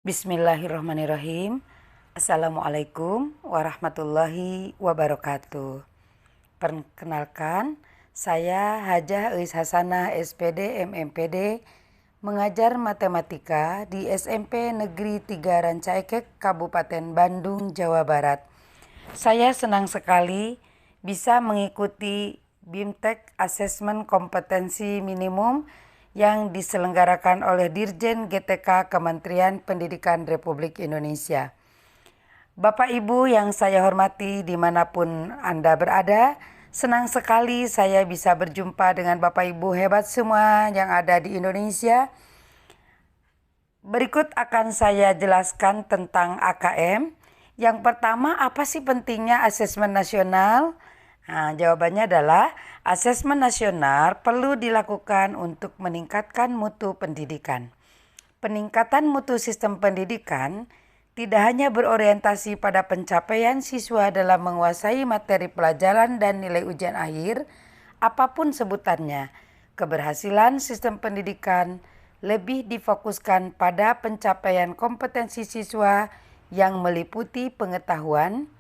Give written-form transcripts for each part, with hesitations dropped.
Bismillahirrahmanirrahim. Assalamualaikum warahmatullahi wabarakatuh. Perkenalkan, saya Hajah Eis Hasanah SPD MMPD, mengajar matematika di SMP Negeri 3 Rancaikek, Kabupaten Bandung, Jawa Barat. Saya senang sekali bisa mengikuti BIMTEK Asesmen Kompetensi Minimum yang diselenggarakan oleh Dirjen GTK Kementerian Pendidikan Republik Indonesia. Bapak Ibu yang saya hormati dimanapun Anda berada, senang sekali saya bisa berjumpa dengan Bapak Ibu hebat semua yang ada di Indonesia. Berikut akan saya jelaskan tentang AKM. Yang pertama, apa sih pentingnya asesmen nasional? Jawabannya adalah asesmen nasional perlu dilakukan untuk meningkatkan mutu pendidikan. Peningkatan mutu sistem pendidikan tidak hanya berorientasi pada pencapaian siswa dalam menguasai materi pelajaran dan nilai ujian akhir, apapun sebutannya. Keberhasilan sistem pendidikan lebih difokuskan pada pencapaian kompetensi siswa yang meliputi pengetahuan,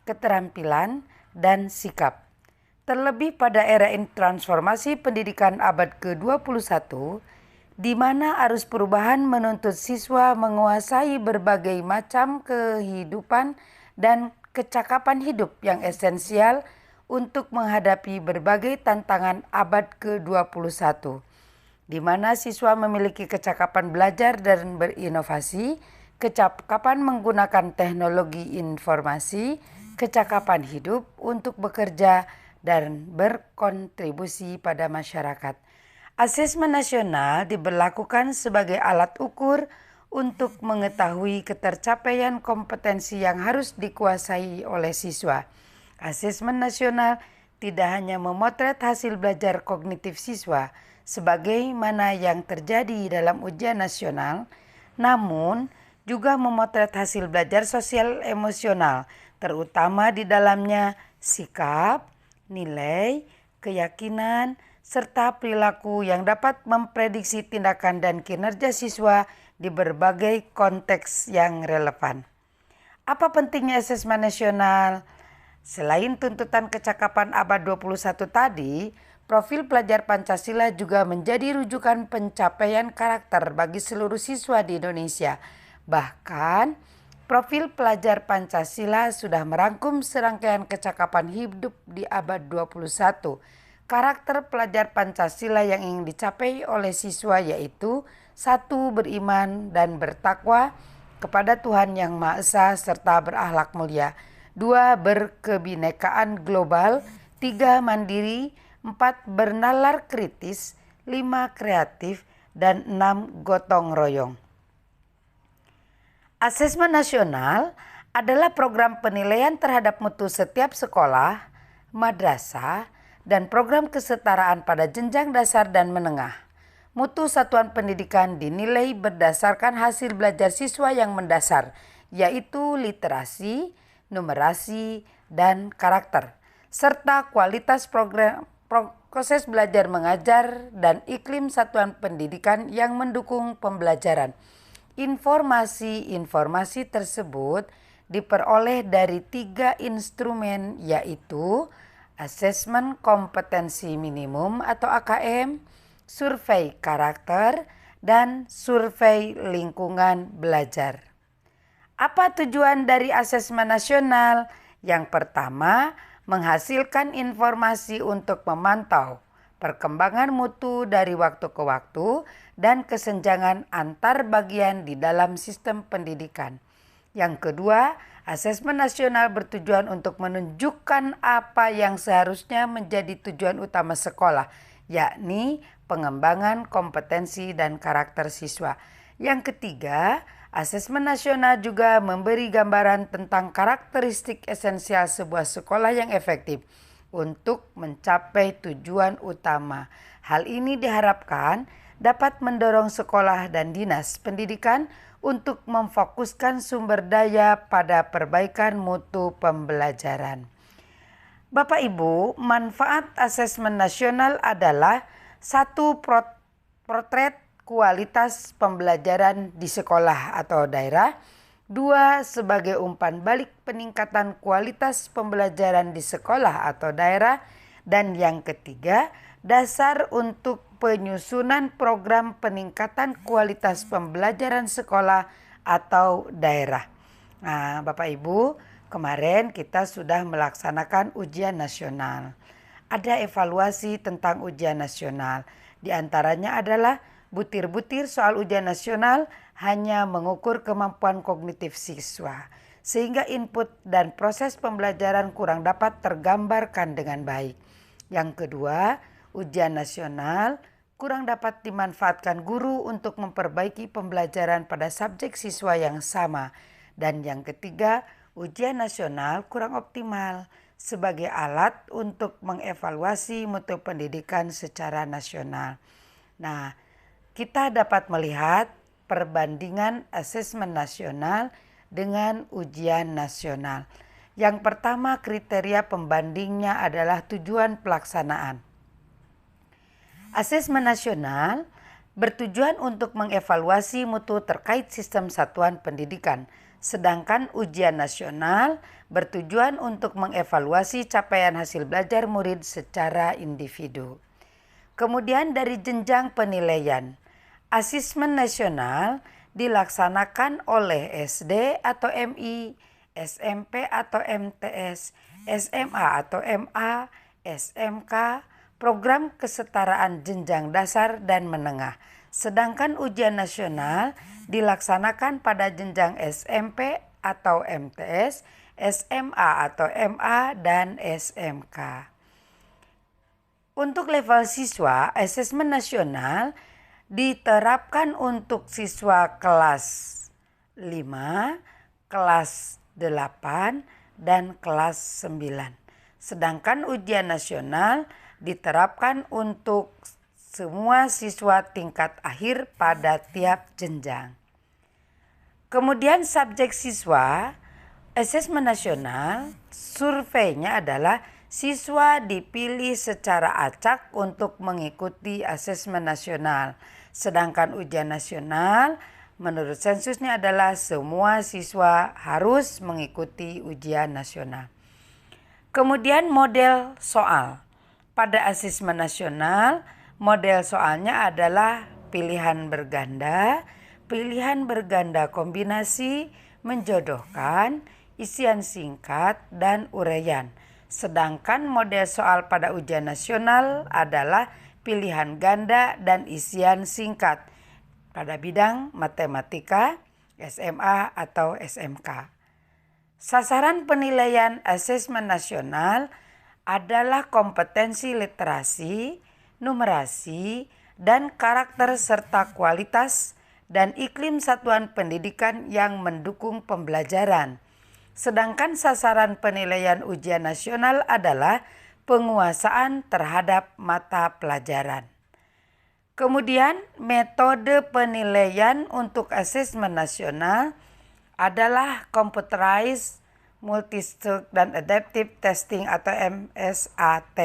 keterampilan, dan sikap. Terlebih pada era transformasi pendidikan abad ke-21, di mana arus perubahan menuntut siswa menguasai berbagai macam kehidupan dan kecakapan hidup yang esensial untuk menghadapi berbagai tantangan abad ke-21, di mana siswa memiliki kecakapan belajar dan berinovasi, kecakapan menggunakan teknologi informasi, kecakapan hidup untuk bekerja dan berkontribusi pada masyarakat. Asesmen nasional diberlakukan sebagai alat ukur untuk mengetahui ketercapaian kompetensi yang harus dikuasai oleh siswa. Asesmen nasional tidak hanya memotret hasil belajar kognitif siswa sebagaimana yang terjadi dalam ujian nasional, namun juga memotret hasil belajar sosial emosional, terutama di dalamnya sikap, nilai, keyakinan, serta perilaku yang dapat memprediksi tindakan dan kinerja siswa di berbagai konteks yang relevan. Apa pentingnya asesmen nasional? Selain tuntutan kecakapan abad 21 tadi, profil pelajar Pancasila juga menjadi rujukan pencapaian karakter bagi seluruh siswa di Indonesia. Bahkan, profil pelajar Pancasila sudah merangkum serangkaian kecakapan hidup di abad 21. Karakter pelajar Pancasila yang ingin dicapai oleh siswa yaitu 1. Beriman dan bertakwa kepada Tuhan Yang Maha Esa serta berakhlak mulia. 2. Berkebinekaan global. 3. Mandiri. 4. Bernalar kritis. 5. Kreatif. Dan 6. Gotong royong. Asesmen nasional adalah program penilaian terhadap mutu setiap sekolah, madrasah, dan program kesetaraan pada jenjang dasar dan menengah. Mutu satuan pendidikan dinilai berdasarkan hasil belajar siswa yang mendasar, yaitu literasi, numerasi, dan karakter, serta kualitas proses belajar mengajar dan iklim satuan pendidikan yang mendukung pembelajaran. Informasi tersebut diperoleh dari 3 instrumen yaitu asesmen kompetensi minimum atau AKM, survei karakter, dan survei lingkungan belajar. Apa tujuan dari asesmen nasional? Yang pertama, menghasilkan informasi untuk memantau perkembangan mutu dari waktu ke waktu dan kesenjangan antar bagian di dalam sistem pendidikan. Yang kedua, asesmen nasional bertujuan untuk menunjukkan apa yang seharusnya menjadi tujuan utama sekolah, yakni pengembangan kompetensi dan karakter siswa. Yang ketiga, asesmen nasional juga memberi gambaran tentang karakteristik esensial sebuah sekolah yang efektif untuk mencapai tujuan utama. Hal ini diharapkan dapat mendorong sekolah dan dinas pendidikan untuk memfokuskan sumber daya pada perbaikan mutu pembelajaran. Bapak Ibu, manfaat asesmen nasional adalah 1. Potret kualitas pembelajaran di sekolah atau daerah. 2. Sebagai umpan balik peningkatan kualitas pembelajaran di sekolah atau daerah. Dan yang ketiga, dasar untuk penyusunan program peningkatan kualitas pembelajaran sekolah atau daerah. Nah, Bapak Ibu, kemarin kita sudah melaksanakan ujian nasional. Ada evaluasi tentang ujian nasional. Di antaranya adalah butir-butir soal ujian nasional hanya mengukur kemampuan kognitif siswa, sehingga input dan proses pembelajaran kurang dapat tergambarkan dengan baik. Yang kedua, ujian nasional kurang dapat dimanfaatkan guru untuk memperbaiki pembelajaran pada subjek siswa yang sama. Dan yang ketiga, ujian nasional kurang optimal sebagai alat untuk mengevaluasi mutu pendidikan secara nasional. Nah, kita dapat melihat perbandingan asesmen nasional dengan ujian nasional. Yang pertama, kriteria pembandingnya adalah tujuan pelaksanaan. Asesmen nasional bertujuan untuk mengevaluasi mutu terkait sistem satuan pendidikan, sedangkan ujian nasional bertujuan untuk mengevaluasi capaian hasil belajar murid secara individu. Kemudian dari jenjang penilaian, asesmen nasional dilaksanakan oleh SD atau MI, SMP atau MTS, SMA atau MA, SMK, program kesetaraan jenjang dasar dan menengah. Sedangkan ujian nasional dilaksanakan pada jenjang SMP atau MTS, SMA atau MA, dan SMK. Untuk level siswa, asesmen nasional diterapkan untuk siswa kelas 5, kelas 8, dan kelas 9. Sedangkan ujian nasional diterapkan untuk semua siswa tingkat akhir pada tiap jenjang. Kemudian subjek siswa, asesmen nasional, surveinya adalah siswa dipilih secara acak untuk mengikuti asesmen nasional. Sedangkan ujian nasional menurut sensusnya adalah semua siswa harus mengikuti ujian nasional. Kemudian model soal. Pada asesmen nasional, model soalnya adalah pilihan berganda kombinasi, menjodohkan, isian singkat, dan uraian. Sedangkan model soal pada ujian nasional adalah pilihan ganda dan isian singkat pada bidang matematika, SMA atau SMK. Sasaran penilaian asesmen nasional adalah kompetensi literasi, numerasi, dan karakter serta kualitas dan iklim satuan pendidikan yang mendukung pembelajaran. Sedangkan sasaran penilaian ujian nasional adalah penguasaan terhadap mata pelajaran. Kemudian metode penilaian untuk asesmen nasional adalah computerized, multistage, dan adaptive testing atau MSAT.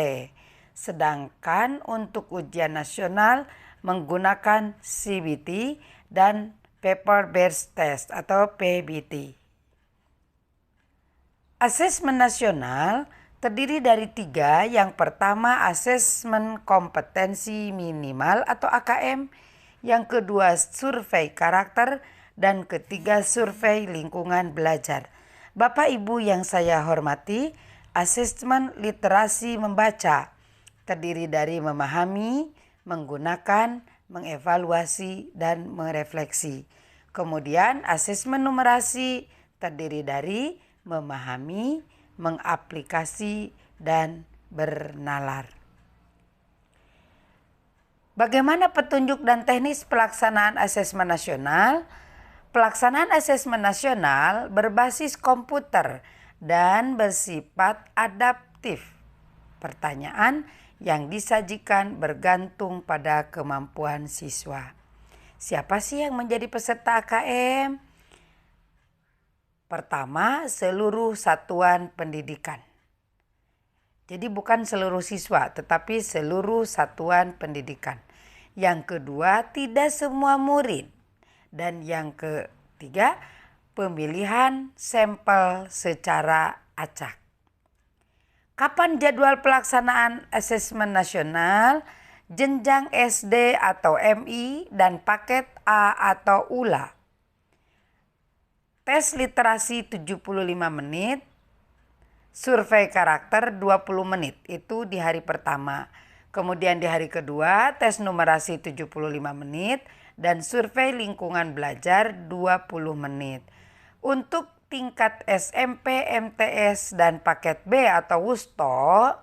Sedangkan untuk ujian nasional menggunakan CBT dan paper based test atau PBT. Asesmen nasional terdiri dari 3. Yang pertama, asesmen kompetensi minimal atau AKM. Yang kedua, survei karakter. Dan ketiga, survei lingkungan belajar. Bapak Ibu yang saya hormati, asesmen literasi membaca terdiri dari memahami, menggunakan, mengevaluasi, dan merefleksi. Kemudian asesmen numerasi terdiri dari memahami, mengaplikasi, dan bernalar. Bagaimana petunjuk dan teknis pelaksanaan asesmen nasional? Pelaksanaan asesmen nasional berbasis komputer dan bersifat adaptif. Pertanyaan yang disajikan bergantung pada kemampuan siswa. Siapa sih yang menjadi peserta AKM? Pertama, seluruh satuan pendidikan. Jadi bukan seluruh siswa, tetapi seluruh satuan pendidikan. Yang kedua, tidak semua murid. Dan yang ketiga, pemilihan sampel secara acak. Kapan jadwal pelaksanaan asesmen nasional, jenjang SD atau MI, dan paket A atau ULA? Tes literasi 75 menit, survei karakter 20 menit. Itu di hari pertama. Kemudian di hari kedua, tes numerasi 75 menit dan survei lingkungan belajar 20 menit. Untuk tingkat SMP, MTS, dan paket B atau WUSTO,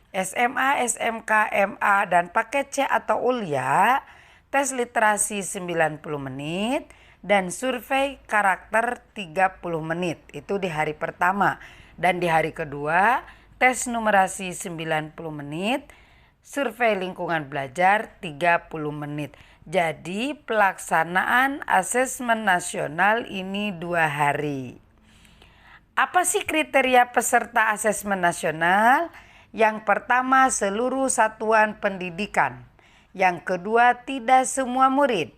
SMA, SMK, MA, dan paket C atau ULIA, tes literasi 90 menit dan survei karakter 30 menit. Itu di hari pertama. Dan di hari kedua, tes numerasi 90 menit, survei lingkungan belajar 30 menit. Jadi pelaksanaan asesmen nasional ini 2 hari. Apa sih kriteria peserta asesmen nasional? Yang pertama, seluruh satuan pendidikan. Yang kedua, tidak semua murid.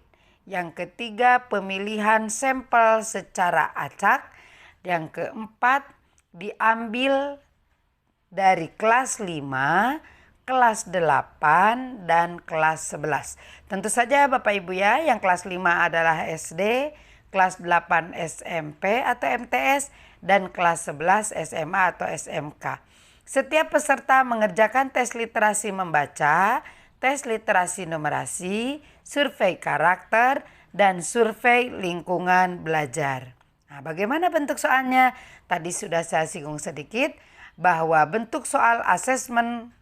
Yang ketiga, pemilihan sampel secara acak. Yang keempat, diambil dari kelas 5, kelas 8, dan kelas 11. Tentu saja Bapak Ibu ya, yang kelas 5 adalah SD, kelas 8 SMP atau MTS, dan kelas 11 SMA atau SMK. Setiap peserta mengerjakan tes literasi membaca, tes literasi numerasi, survei karakter, dan survei lingkungan belajar. Nah, bagaimana bentuk soalnya? Tadi sudah saya singgung sedikit bahwa bentuk soal asesmen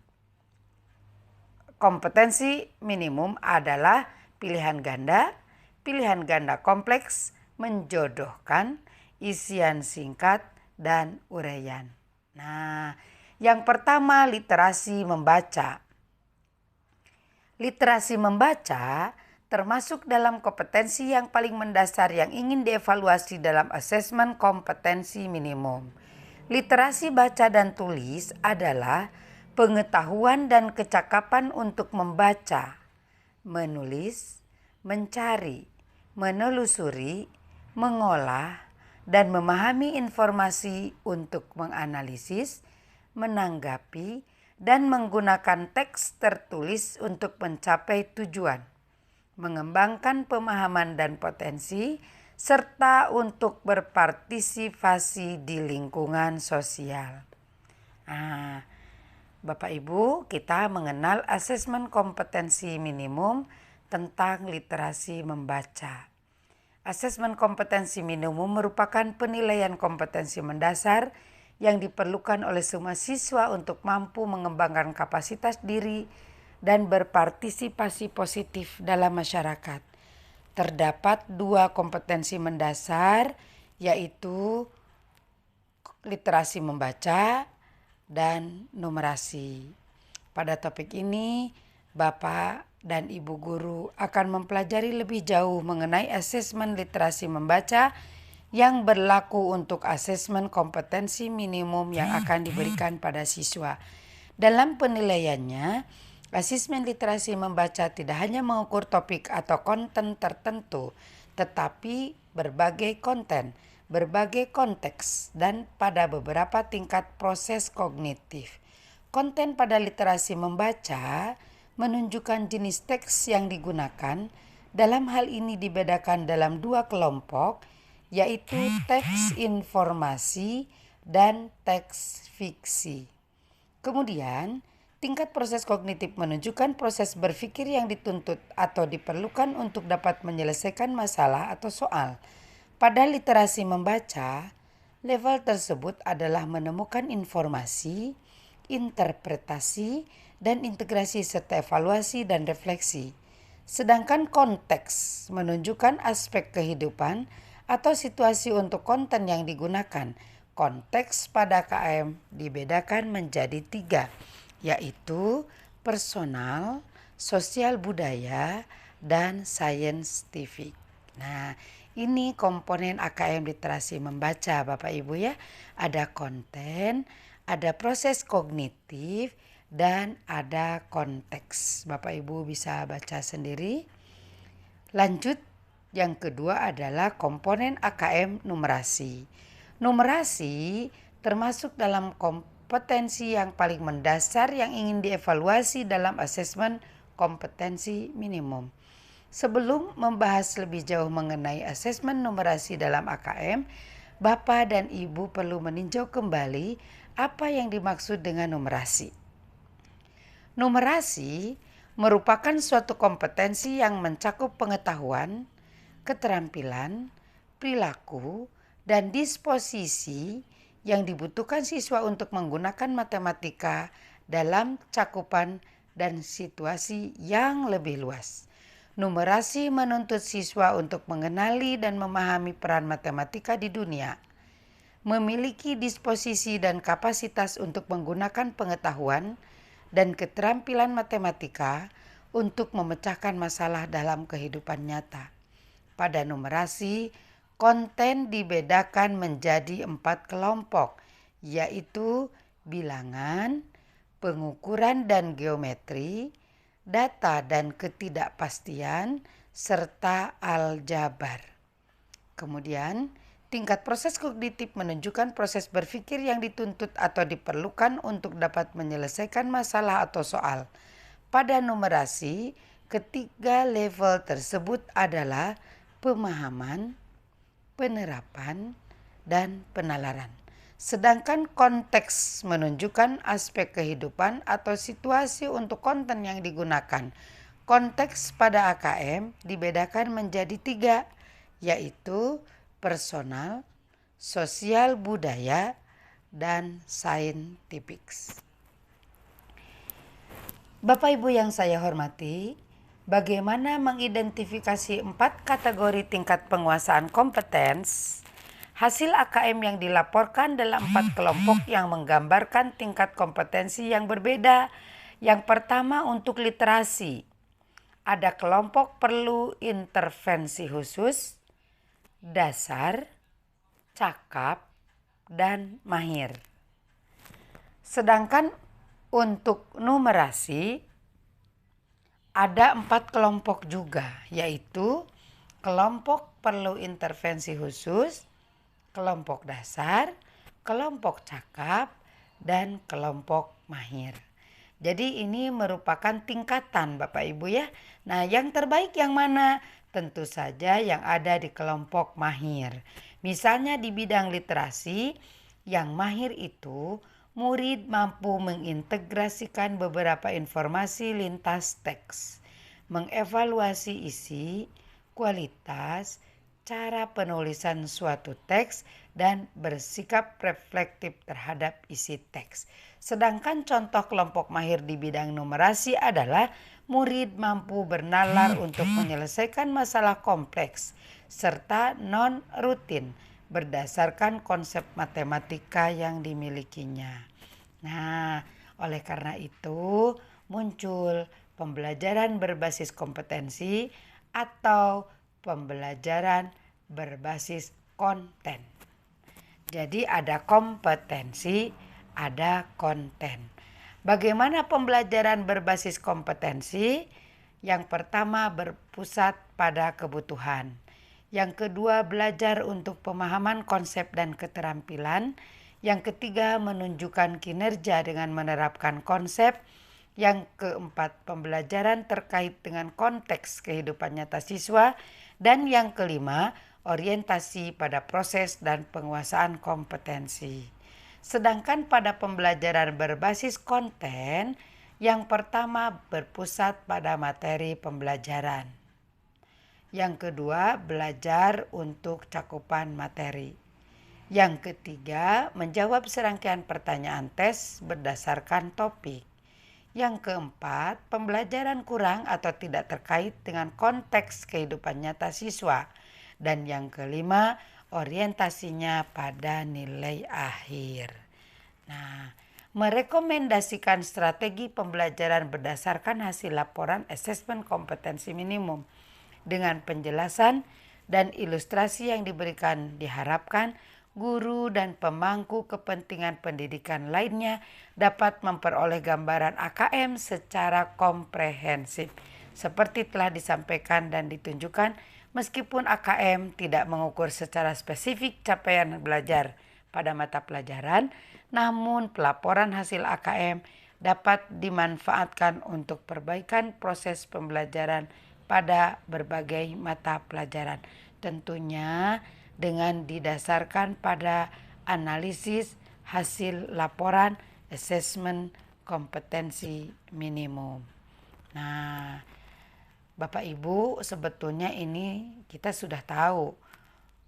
kompetensi minimum adalah pilihan ganda kompleks, menjodohkan, isian singkat, dan uraian. Nah, yang pertama literasi membaca. Literasi membaca termasuk dalam kompetensi yang paling mendasar yang ingin dievaluasi dalam asesmen kompetensi minimum. Literasi baca dan tulis adalah pengetahuan dan kecakapan untuk membaca, menulis, mencari, menelusuri, mengolah, dan memahami informasi untuk menganalisis, menanggapi, dan menggunakan teks tertulis untuk mencapai tujuan, mengembangkan pemahaman dan potensi, serta untuk berpartisipasi di lingkungan sosial. Nah, Bapak Ibu, kita mengenal asesmen kompetensi minimum tentang literasi membaca. Asesmen kompetensi minimum merupakan penilaian kompetensi mendasar yang diperlukan oleh semua siswa untuk mampu mengembangkan kapasitas diri dan berpartisipasi positif dalam masyarakat. Terdapat 2 kompetensi mendasar, yaitu literasi membaca dan numerasi. Pada topik ini, Bapak dan Ibu guru akan mempelajari lebih jauh mengenai asesmen literasi membaca yang berlaku untuk asesmen kompetensi minimum yang akan diberikan pada siswa. Dalam penilaiannya, asesmen literasi membaca tidak hanya mengukur topik atau konten tertentu, tetapi berbagai konten, berbagai konteks, dan pada beberapa tingkat proses kognitif. Konten pada literasi membaca menunjukkan jenis teks yang digunakan. Dalam hal ini dibedakan dalam 2 kelompok, yaitu teks informasi dan teks fiksi. Kemudian, tingkat proses kognitif menunjukkan proses berpikir yang dituntut atau diperlukan untuk dapat menyelesaikan masalah atau soal. Pada literasi membaca, level tersebut adalah menemukan informasi, interpretasi, dan integrasi serta evaluasi dan refleksi. Sedangkan konteks menunjukkan aspek kehidupan atau situasi untuk konten yang digunakan. Konteks pada KM dibedakan menjadi 3, yaitu personal, sosial budaya, dan saintifik. Nah, ini komponen AKM literasi membaca Bapak Ibu ya. Ada konten, ada proses kognitif, dan ada konteks. Bapak Ibu bisa baca sendiri. Lanjut, yang kedua adalah komponen AKM numerasi. Numerasi termasuk dalam kompetensi yang paling mendasar yang ingin dievaluasi dalam asesmen kompetensi minimum. Sebelum membahas lebih jauh mengenai asesmen numerasi dalam AKM, Bapak dan Ibu perlu meninjau kembali apa yang dimaksud dengan numerasi. Numerasi merupakan suatu kompetensi yang mencakup pengetahuan, keterampilan, perilaku, dan disposisi yang dibutuhkan siswa untuk menggunakan matematika dalam cakupan dan situasi yang lebih luas. Numerasi menuntut siswa untuk mengenali dan memahami peran matematika di dunia, memiliki disposisi dan kapasitas untuk menggunakan pengetahuan dan keterampilan matematika untuk memecahkan masalah dalam kehidupan nyata. Pada numerasi, konten dibedakan menjadi 4 kelompok, yaitu bilangan, pengukuran dan geometri, data dan ketidakpastian, serta aljabar. Kemudian, tingkat proses kognitif menunjukkan proses berpikir yang dituntut atau diperlukan untuk dapat menyelesaikan masalah atau soal. Pada numerasi, ketiga level tersebut adalah pemahaman, penerapan, dan penalaran. Sedangkan konteks menunjukkan aspek kehidupan atau situasi untuk konten yang digunakan. Konteks pada AKM dibedakan menjadi 3, yaitu personal, sosial budaya, dan saintifik. Bapak Ibu yang saya hormati, bagaimana mengidentifikasi 4 kategori tingkat penguasaan kompetens? Hasil AKM yang dilaporkan dalam 4 kelompok yang menggambarkan tingkat kompetensi yang berbeda. Yang pertama untuk literasi. Ada kelompok perlu intervensi khusus, dasar, cakap, dan mahir. Sedangkan untuk numerasi ada 4 kelompok juga, yaitu kelompok perlu intervensi khusus, kelompok dasar, kelompok cakap, dan kelompok mahir. Jadi ini merupakan tingkatan Bapak Ibu ya. Nah, yang terbaik yang mana? Tentu saja yang ada di kelompok mahir. Misalnya di bidang literasi, yang mahir itu murid mampu mengintegrasikan beberapa informasi lintas teks, mengevaluasi isi, kualitas, cara penulisan suatu teks, dan bersikap reflektif terhadap isi teks. Sedangkan contoh kelompok mahir di bidang numerasi adalah murid mampu bernalar untuk menyelesaikan masalah kompleks serta non-rutin berdasarkan konsep matematika yang dimilikinya. Nah, oleh karena itu muncul pembelajaran berbasis kompetensi atau pembelajaran berbasis konten. Jadi ada kompetensi, ada konten. Bagaimana pembelajaran berbasis kompetensi? Yang pertama berpusat pada kebutuhan. Yang kedua belajar untuk pemahaman konsep dan keterampilan. Yang ketiga menunjukkan kinerja dengan menerapkan konsep. Yang keempat pembelajaran terkait dengan konteks kehidupan nyata siswa. Dan yang kelima, orientasi pada proses dan penguasaan kompetensi. Sedangkan pada pembelajaran berbasis konten, yang pertama berpusat pada materi pembelajaran. Yang kedua, belajar untuk cakupan materi. Yang ketiga, menjawab serangkaian pertanyaan tes berdasarkan topik. Yang keempat, pembelajaran kurang atau tidak terkait dengan konteks kehidupan nyata siswa. Dan yang kelima, orientasinya pada nilai akhir. Nah, merekomendasikan strategi pembelajaran berdasarkan hasil laporan asesmen kompetensi minimum. Dengan penjelasan dan ilustrasi yang diberikan diharapkan guru dan pemangku kepentingan pendidikan lainnya dapat memperoleh gambaran AKM secara komprehensif. Seperti telah disampaikan dan ditunjukkan, meskipun AKM tidak mengukur secara spesifik capaian belajar pada mata pelajaran, namun pelaporan hasil AKM dapat dimanfaatkan untuk perbaikan proses pembelajaran pada berbagai mata pelajaran. Tentunya dengan didasarkan pada analisis hasil laporan asesmen kompetensi minimum. Nah, Bapak Ibu, sebetulnya ini kita sudah tahu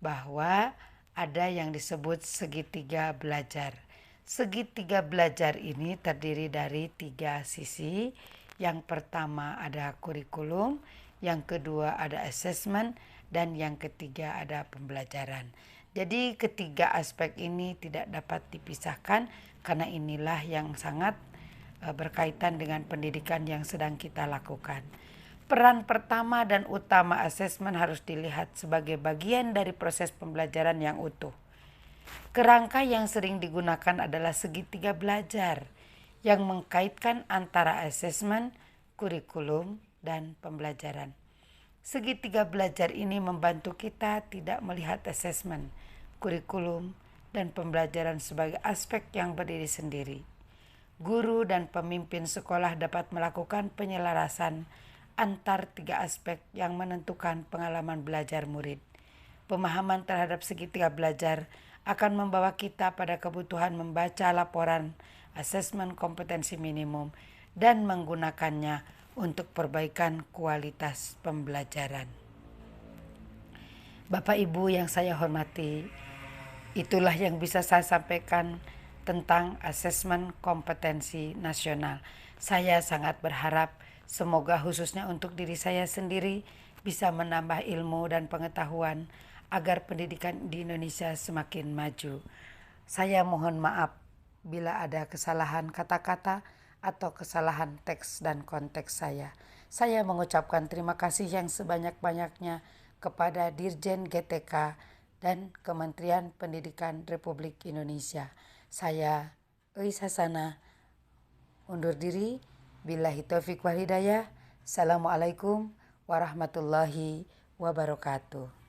bahwa ada yang disebut segitiga belajar. Segitiga belajar ini terdiri dari 3 sisi. Yang pertama ada kurikulum, yang kedua ada asesmen, dan yang ketiga ada pembelajaran. Jadi ketiga aspek ini tidak dapat dipisahkan karena inilah yang sangat berkaitan dengan pendidikan yang sedang kita lakukan. Peran pertama dan utama asesmen harus dilihat sebagai bagian dari proses pembelajaran yang utuh. Kerangka yang sering digunakan adalah segitiga belajar yang mengkaitkan antara asesmen, kurikulum, dan pembelajaran. Segitiga belajar ini membantu kita tidak melihat asesmen, kurikulum, dan pembelajaran sebagai aspek yang berdiri sendiri. Guru dan pemimpin sekolah dapat melakukan penyelarasan antar 3 aspek yang menentukan pengalaman belajar murid. Pemahaman terhadap segitiga belajar akan membawa kita pada kebutuhan membaca laporan asesmen kompetensi minimum dan menggunakannya untuk perbaikan kualitas pembelajaran. Bapak Ibu yang saya hormati, itulah yang bisa saya sampaikan tentang asesmen kompetensi nasional. Saya sangat berharap semoga khususnya untuk diri saya sendiri bisa menambah ilmu dan pengetahuan agar pendidikan di Indonesia semakin maju. Saya mohon maaf bila ada kesalahan kata-kata atau kesalahan teks dan konteks saya. Saya mengucapkan terima kasih yang sebanyak-banyaknya kepada Dirjen GTK dan Kementerian Pendidikan Republik Indonesia. Saya Eis Hasana undur diri. Billahi taufiq wal hidayah. Assalamualaikum warahmatullahi wabarakatuh.